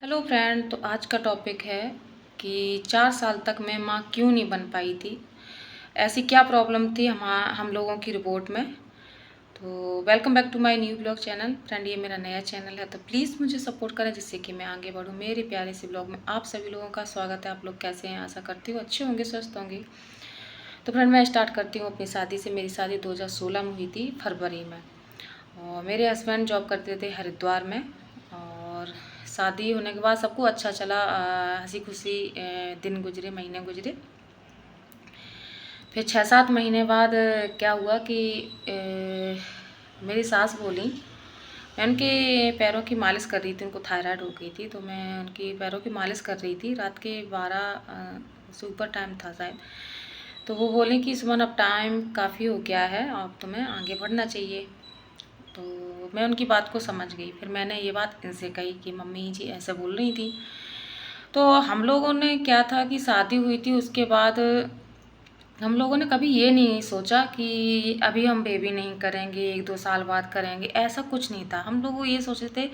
Hello friend. तो आज का टॉपिक है कि 4 साल तक मैं माँ क्यों नहीं बन पाई थी। ऐसी क्या प्रॉब्लम थी हम लोगों की रिपोर्ट में। तो welcome back to my new blog channel. Friend, ये मेरा नया चैनल है, तो प्लीज़ मुझे सपोर्ट करें जिससे कि मैं आगे बढ़ूँ। मेरे प्यारे से ब्लॉग में आप सभी लोगों का स्वागत है। आप लोग कैसे हैं? आशा करती हूँ अच्छे होंगे, स्वस्थ होंगे। तो फ्रेंड, मैं स्टार्ट करती हूँ अपनी शादी से। मेरी शादी 2016 में हुई थी, फरवरी में। और मेरे हस्बैंड जॉब करते थे हरिद्वार में। और शादी होने के बाद सब कुछ अच्छा चला, हंसी खुशी दिन गुजरे, महीने गुजरे। फिर 6-7 महीने बाद क्या हुआ कि मेरी सास बोली, मैं उनके पैरों की मालिश कर रही थी। उनको थायराइड हो गई थी, तो मैं उनकी पैरों की मालिश कर रही थी। रात के 12 से ऊपर टाइम था शायद। तो वो बोली कि सुमन, अब टाइम काफ़ी हो गया है, अब तुम्हें आगे बढ़ना चाहिए। तो मैं उनकी बात को समझ गई। फिर मैंने ये बात इनसे कही कि मम्मी जी ऐसे बोल रही थी। तो हम लोगों ने क्या था कि शादी हुई थी, उसके बाद हम लोगों ने कभी ये नहीं सोचा कि अभी हम बेबी नहीं करेंगे, 1-2 साल बाद करेंगे। ऐसा कुछ नहीं था। हम लोग ये सोचे थे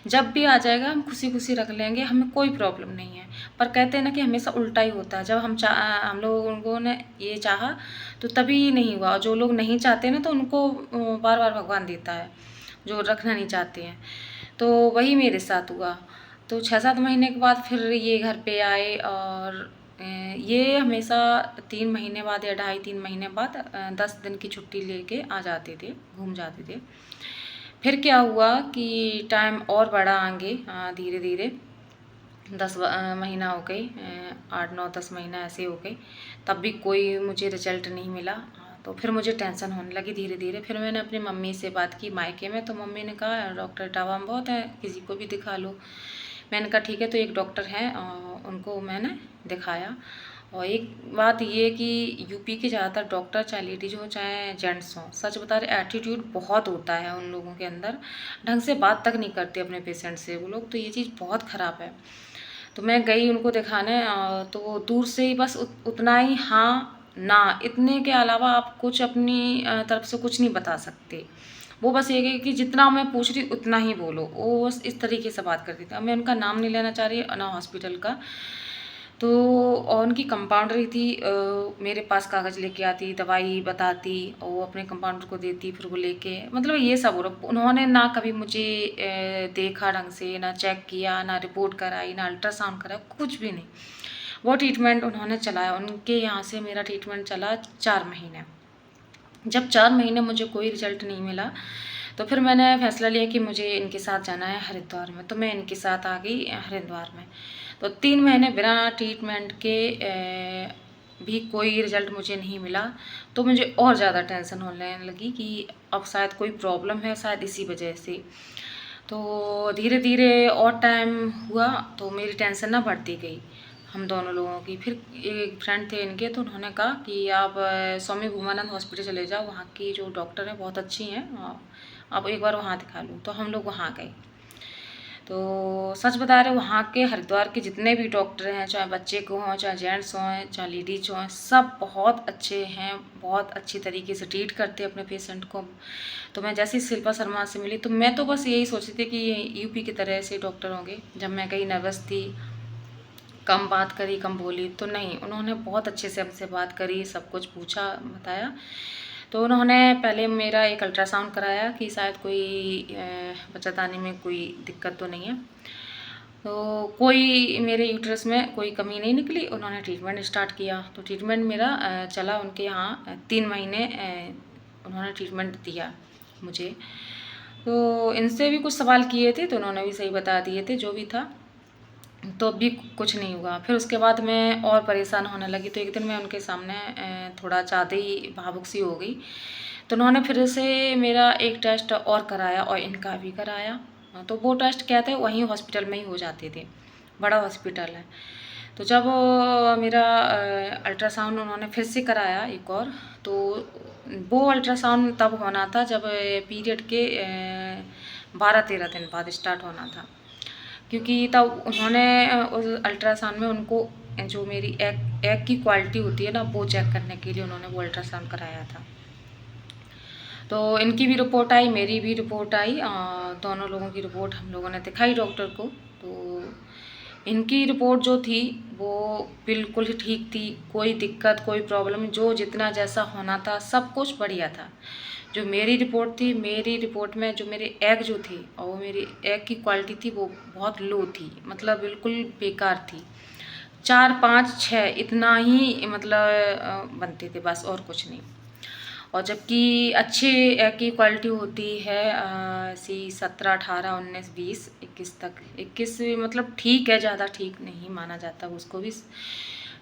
जब भी आ जाएगा हम खुशी खुशी रख लेंगे, हमें कोई प्रॉब्लम नहीं है। पर कहते हैं ना कि हमेशा उल्टा ही होता है। जब हम लोगों ने ये चाहा तो तभी नहीं हुआ, और जो लोग नहीं चाहते ना तो उनको बार बार भगवान देता है, जो रखना नहीं चाहते हैं। तो वही मेरे साथ हुआ। तो 6-7 महीने के बाद फिर ये घर पे आए, और ये हमेशा 3 महीने बाद या 2.5-3 महीने बाद 10 दिन की छुट्टी लेके आ जाते थे, घूम जाते थे। फिर क्या हुआ कि टाइम और बढ़ा आगे, धीरे धीरे 10 महीना हो गई, 8-9-10 महीना ऐसे हो गए। तब भी कोई मुझे रिजल्ट नहीं मिला। तो फिर मुझे टेंशन होने लगी धीरे धीरे। फिर मैंने अपनी मम्मी से बात की मायके में, तो मम्मी ने कहा डॉक्टर टावाम बहुत है, किसी को भी दिखा लो। मैंने कहा ठीक है। तो एक डॉक्टर हैं, उनको मैंने दिखाया। और एक बात ये कि यूपी के ज़्यादातर डॉक्टर, चाहे लेडीज हो चाहे जेंट्स हों, सच बता रहे, एटीट्यूड बहुत होता है उन लोगों के अंदर। ढंग से बात तक नहीं करते अपने पेशेंट से वो लोग। तो ये चीज़ बहुत ख़राब है। तो मैं गई उनको दिखाने, तो वो दूर से ही बस उतना ही हाँ ना, इतने के अलावा आप कुछ अपनी तरफ से कुछ नहीं बता सकते। वो बस ये है कि जितना मैं पूछ रही उतना ही बोलो। वो बस इस तरीके से बात करती थी। अब मैं उनका नाम नहीं लेना चाह रही, ना हॉस्पिटल का। तो और उनकी कंपाउंडर थी, मेरे पास कागज़ लेके आती, दवाई बताती, और वो अपने कंपाउंडर को देती, फिर वो लेके, मतलब ये सब हो रहा। उन्होंने ना कभी मुझे देखा ढंग से, ना चेक किया, ना रिपोर्ट कराई, ना अल्ट्रासाउंड कराया, कुछ भी नहीं। वो ट्रीटमेंट उन्होंने चलाया। उनके यहाँ से मेरा ट्रीटमेंट चला 4 महीने। जब 4 महीने मुझे कोई रिजल्ट नहीं मिला, तो फिर मैंने फैसला लिया कि मुझे इनके साथ जाना है हरिद्वार में। तो मैं इनके साथ आ गई हरिद्वार में। तो 3 महीने बिना ट्रीटमेंट के भी कोई रिजल्ट मुझे नहीं मिला। तो मुझे और ज़्यादा टेंशन होने लगी कि अब शायद कोई प्रॉब्लम है, शायद इसी वजह से। तो धीरे धीरे और टाइम हुआ, तो मेरी टेंशन ना बढ़ती गई हम दोनों लोगों की। फिर एक फ्रेंड थे इनके, तो उन्होंने कहा कि आप स्वामी भूमानंद हॉस्पिटल चले जाओ, वहाँ की जो डॉक्टर हैं बहुत अच्छी हैं, आप एक बार वहाँ दिखा लो। तो हम लोग वहाँ गए। तो सच बता रहे, वहाँ के हरिद्वार के जितने भी डॉक्टर हैं, चाहे बच्चे को हों, चाहे जेंट्स हों, चाहे लेडीज हों, सब बहुत अच्छे हैं, बहुत अच्छी तरीके से ट्रीट करते हैं अपने पेशेंट को। तो मैं जैसे ही शिल्पा शर्मा से मिली, तो मैं तो बस यही सोची थी कि यूपी की तरह ऐसे डॉक्टर होंगे। जब मैं कहीं नर्वस थी, कम बात करी, कम बोली, तो नहीं, उन्होंने बहुत अच्छे से हमसे बात करी, सब कुछ पूछा, बताया। तो उन्होंने पहले मेरा एक अल्ट्रासाउंड कराया कि शायद कोई बच्चादानी में कोई दिक्कत तो नहीं है। तो कोई मेरे यूट्रस में कोई कमी नहीं निकली। उन्होंने ट्रीटमेंट स्टार्ट किया। तो ट्रीटमेंट मेरा चला उनके यहाँ 3 महीने, उन्होंने ट्रीटमेंट दिया मुझे। तो इनसे भी कुछ सवाल किए थे, तो उन्होंने भी सही बता दिए थे जो भी था। तो भी कुछ नहीं हुआ। फिर उसके बाद मैं और परेशान होने लगी। तो एक दिन मैं उनके सामने थोड़ा ज़्यादा ही भावुक सी हो गई। तो उन्होंने फिर से मेरा एक टेस्ट और कराया, और इनका भी कराया। तो वो टेस्ट क्या थे, वहीं हॉस्पिटल में ही हो जाते थे, बड़ा हॉस्पिटल है। तो जब मेरा अल्ट्रासाउंड उन्होंने फिर से कराया एक और, तो वो अल्ट्रासाउंड तब होना था जब पीरियड के 12-13 दिन बाद स्टार्ट होना था। क्योंकि तब उन्होंने उस अल्ट्रासाउंड में उनको जो मेरी एग की क्वालिटी होती है ना, वो चेक करने के लिए उन्होंने वो अल्ट्रासाउंड कराया था। तो इनकी भी रिपोर्ट आई, मेरी भी रिपोर्ट आई, दोनों लोगों की रिपोर्ट हम लोगों ने दिखाई डॉक्टर को। तो इनकी रिपोर्ट जो थी वो बिल्कुल ही ठीक थी, कोई दिक्कत कोई प्रॉब्लम, जो जितना जैसा होना था सब कुछ बढ़िया था। जो मेरी रिपोर्ट थी, मेरी रिपोर्ट में जो मेरे एग जो थे और वो मेरी एग की क्वालिटी थी वो बहुत लो थी, मतलब बिल्कुल बेकार थी। 4, 5, 6 इतना ही मतलब बनते थे बस, और कुछ नहीं। और जबकि अच्छे एग की क्वालिटी होती है ऐसी 17, 18, 19, 20, 21 तक। 21 मतलब ठीक है, ज़्यादा ठीक नहीं माना जाता उसको भी।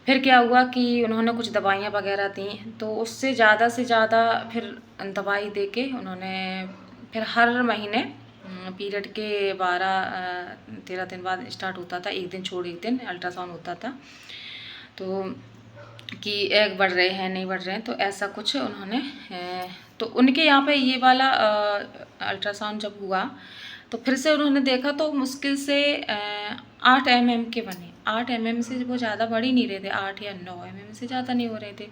फिर क्या हुआ कि उन्होंने कुछ दवाइयाँ वगैरह दी, तो उससे ज़्यादा से ज़्यादा फिर दवाई दे के उन्होंने फिर हर महीने पीरियड के 12-13 दिन बाद स्टार्ट होता था, एक दिन छोड़ एक दिन अल्ट्रासाउंड होता था, तो कि एग बढ़ रहे हैं नहीं बढ़ रहे हैं, तो ऐसा कुछ उन्होंने तो उनके यहाँ पे ये वाला अल्ट्रासाउंड जब हुआ तो फिर से उन्होंने देखा तो मुश्किल से 8 mm के बने। 8 mm से वो ज़्यादा बढ़ ही नहीं रहे थे, 8 या 9 mm से ज़्यादा नहीं हो रहे थे।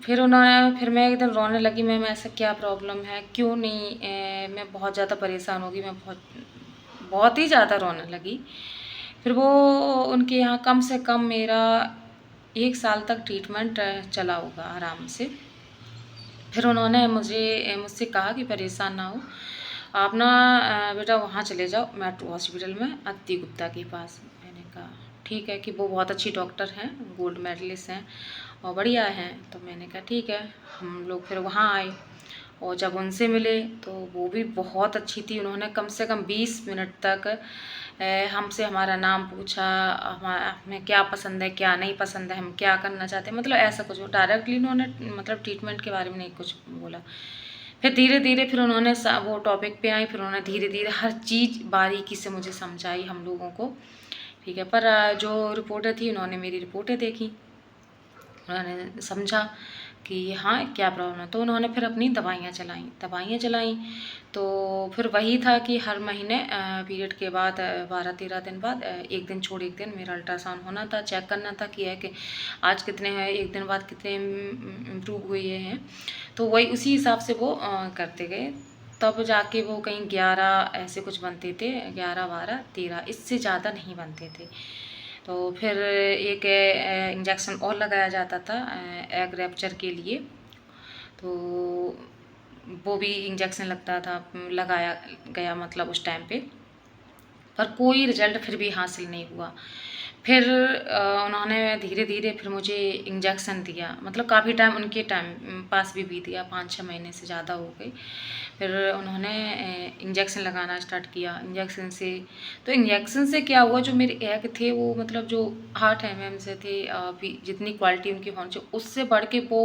फिर मैं एकदम रोने लगी, मैम ऐसा क्या प्रॉब्लम है, क्यों नहीं मैं बहुत ज़्यादा परेशान होगी, मैं बहुत ही ज़्यादा रोने लगी। फिर वो उनके यहाँ कम से कम मेरा 1 साल तक ट्रीटमेंट चला होगा आराम से। फिर उन्होंने मुझसे कहा कि परेशान ना हो, आप ना बेटा वहाँ चले जाओ मेट्रो हॉस्पिटल में अदिति गुप्ता के पास। मैंने कहा ठीक है, कि वो बहुत अच्छी डॉक्टर हैं, गोल्ड मेडलिस्ट हैं और बढ़िया हैं। तो मैंने कहा ठीक है, हम लोग फिर वहाँ आए और जब उनसे मिले तो वो भी बहुत अच्छी थी। उन्होंने कम से कम 20 मिनट तक हमसे हमारा नाम पूछा, हमें क्या पसंद है क्या नहीं पसंद है, हम क्या करना चाहते हैं, मतलब ऐसा कुछ डायरेक्टली उन्होंने मतलब ट्रीटमेंट के बारे में नहीं कुछ बोला। फिर धीरे धीरे फिर उन्होंने वो टॉपिक पे आई, फिर उन्होंने धीरे धीरे हर चीज़ बारीकी से मुझे समझाई हम लोगों को, ठीक है। पर जो रिपोर्टर थी उन्होंने मेरी रिपोर्टें देखी, उन्होंने समझा कि हाँ क्या प्रॉब्लम है, तो उन्होंने फिर अपनी दवाइयाँ चलाईं। तो फिर वही था कि हर महीने पीरियड के बाद 12-13 दिन बाद एक दिन छोड़ एक दिन मेरा अल्ट्रासाउंड होना था, चेक करना था कि है कि आज कितने हैं, एक दिन बाद कितने इम्प्रूव हुए हैं। तो वही उसी हिसाब से वो करते गए, तब जाके वो कहीं 11 ऐसे कुछ बनते थे, 11, 12, 13, इससे ज़्यादा नहीं बनते थे। तो फिर एक इंजेक्शन और लगाया जाता था एग रैप्चर के लिए, तो वो भी इंजेक्शन लगाया गया मतलब उस टाइम पे, पर कोई रिजल्ट फिर भी हासिल नहीं हुआ। फिर उन्होंने धीरे धीरे फिर मुझे इंजेक्शन दिया, मतलब काफ़ी टाइम उनके टाइम पास भी बीत गया, 5-6 महीने से ज़्यादा हो गए। फिर उन्होंने इंजेक्शन लगाना स्टार्ट किया। इंजेक्शन से क्या हुआ, जो मेरे एग थे वो मतलब जो 8 mm से थे, जितनी क्वालिटी उनकी होनी चाहिए उससे बढ़ के वो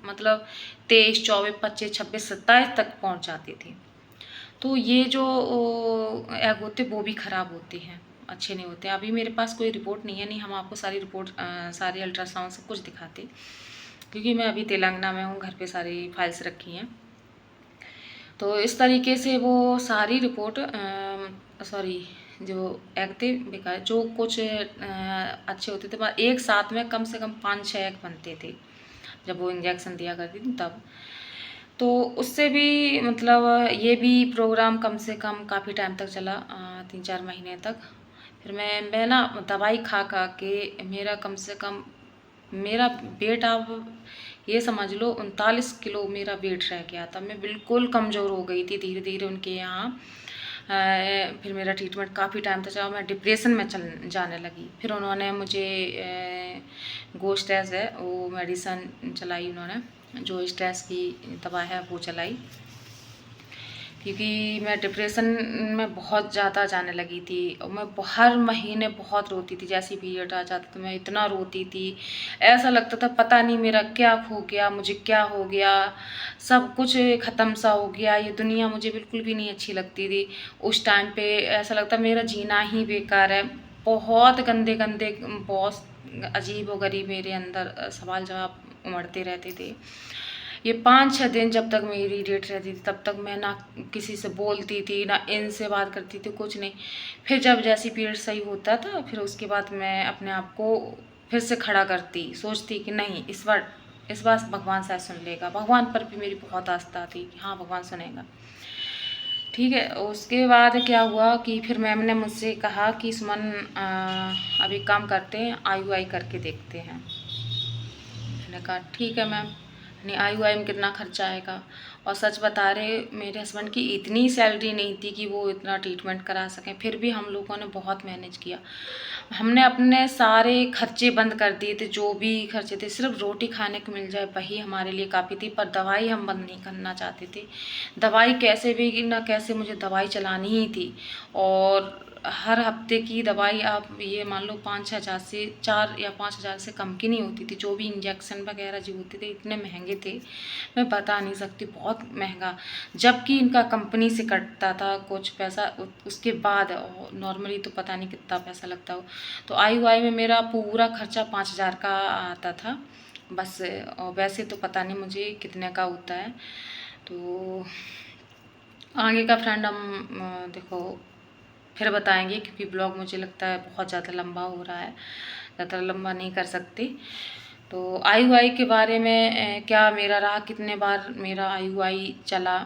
मतलब 23, 24, 25, 26, 27 तक पहुँच जाते थे। तो ये जो एग होते वो भी ख़राब होते हैं, अच्छे नहीं होते। अभी मेरे पास कोई रिपोर्ट नहीं है, नहीं हम आपको सारी रिपोर्ट सारे अल्ट्रासाउंड सब कुछ दिखाते, क्योंकि मैं अभी तेलंगाना में हूँ, घर पे सारी फाइल्स रखी हैं। तो इस तरीके से वो सारी रिपोर्ट जो एग थे बेकार, जो कुछ अच्छे होते थे, पर एक साथ में कम से कम 5-6 एग बनते थे जब वो इंजेक्शन दिया करती थी तब। तो उससे भी मतलब ये भी प्रोग्राम कम से कम काफ़ी टाइम तक चला, 3-4 महीने तक। फिर मैं ना दवाई खा खा के मेरा कम से कम मेरा वेट आप ये समझ लो 39 किलो मेरा वेट रह गया था। मैं बिल्कुल कमज़ोर हो गई थी धीरे धीरे उनके यहाँ। फिर मेरा ट्रीटमेंट काफ़ी टाइम तक चला, मैं डिप्रेशन में जाने लगी। फिर उन्होंने मुझे गो स्ट्रेस है वो मेडिसन चलाई, उन्होंने जो स्ट्रेस की दवा है वो चलाई, क्योंकि मैं डिप्रेशन में बहुत ज़्यादा जाने लगी थी और मैं हर महीने बहुत रोती थी। जैसे पीरियड आ जाता तो मैं इतना रोती थी, ऐसा लगता था पता नहीं मेरा क्या खो गया, मुझे क्या हो गया, सब कुछ ख़त्म सा हो गया, ये दुनिया मुझे बिल्कुल भी नहीं अच्छी लगती थी। उस टाइम पे ऐसा लगता मेरा जीना ही बेकार है। बहुत गंदे गंदे, बहुत अजीब व गरीब मेरे अंदर सवाल जवाब उमड़ते रहते थे। ये 5-6 दिन जब तक मेरी डेट रहती थी तब तक मैं ना किसी से बोलती थी, ना इनसे बात करती थी, कुछ नहीं। फिर जब जैसी पीरियड सही होता था फिर उसके बाद मैं अपने आप को फिर से खड़ा करती, सोचती कि नहीं इस बार भगवान शायद सुन लेगा। भगवान पर भी मेरी बहुत आस्था थी कि हाँ भगवान सुनेगा। ठीक है। उसके बाद क्या हुआ कि फिर मैम ने मुझसे कहा कि सुमन अब एक काम करते हैं, IUI करके देखते हैं। मैंने कहा ठीक है मैम। नहीं, IUI में कितना खर्चा आएगा? और सच बता रहे, मेरे हस्बैंड की इतनी सैलरी नहीं थी कि वो इतना ट्रीटमेंट करा सकें, फिर भी हम लोगों ने बहुत मैनेज किया। हमने अपने सारे खर्चे बंद कर दिए थे, जो भी खर्चे थे, सिर्फ रोटी खाने को मिल जाए वही हमारे लिए काफ़ी थी। पर दवाई हम बंद नहीं करना चाहते थे। दवाई कैसे भी ना कैसे मुझे दवाई चलानी ही थी। और हर हफ्ते की दवाई आप ये मान लो 5-6 हज़ार से 4 या 5 हज़ार से कम की नहीं होती थी। जो भी इंजेक्शन वगैरह जो होते थे इतने महंगे थे, मैं बता नहीं सकती, बहुत महंगा। जबकि इनका कंपनी से कटता था कुछ पैसा, उसके बाद नॉर्मली तो पता नहीं कितना पैसा लगता हो। तो IUI में मेरा पूरा खर्चा 5 हज़ार का आता था बस। और वैसे तो पता नहीं मुझे कितने का होता है। तो आगे का फ्रेंड हम देखो फिर बताएंगे, क्योंकि ब्लॉग मुझे लगता है बहुत ज़्यादा लंबा हो रहा है, ज़्यादा लंबा नहीं कर सकती। तो IUI के बारे में क्या मेरा रहा, कितने बार मेरा IUI चला,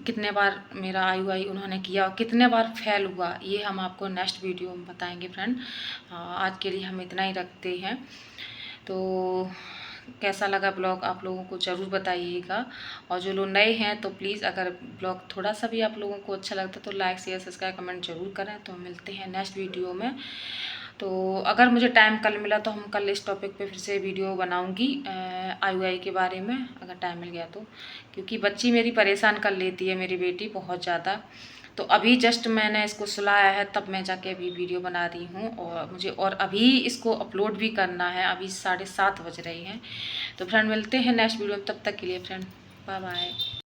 कितने बार मेरा IUI उन्होंने किया और कितने बार फेल हुआ, ये हम आपको नेक्स्ट वीडियो में बताएंगे फ्रेंड। आज के लिए हम इतना ही रखते हैं। तो कैसा लगा ब्लॉग आप लोगों को ज़रूर बताइएगा। और जो लोग नए हैं तो प्लीज़, अगर ब्लॉग थोड़ा सा भी आप लोगों को अच्छा लगता है तो लाइक शेयर सब्सक्राइब कमेंट ज़रूर करें। तो मिलते हैं नेक्स्ट वीडियो में। तो अगर मुझे टाइम कल मिला तो हम कल इस टॉपिक पे फिर से वीडियो बनाऊंगी IUI के बारे में, अगर टाइम मिल गया तो। क्योंकि बच्ची मेरी परेशान कर लेती है, मेरी बेटी बहुत ज़्यादा। तो अभी जस्ट मैंने इसको सुलाया है, तब मैं जाके अभी वीडियो बना रही हूँ। और मुझे और अभी इसको अपलोड भी करना है, अभी 7:30 बज रही हैं। तो फ्रेंड मिलते हैं नेक्स्ट वीडियो में, तब तक के लिए फ्रेंड बाय बाय।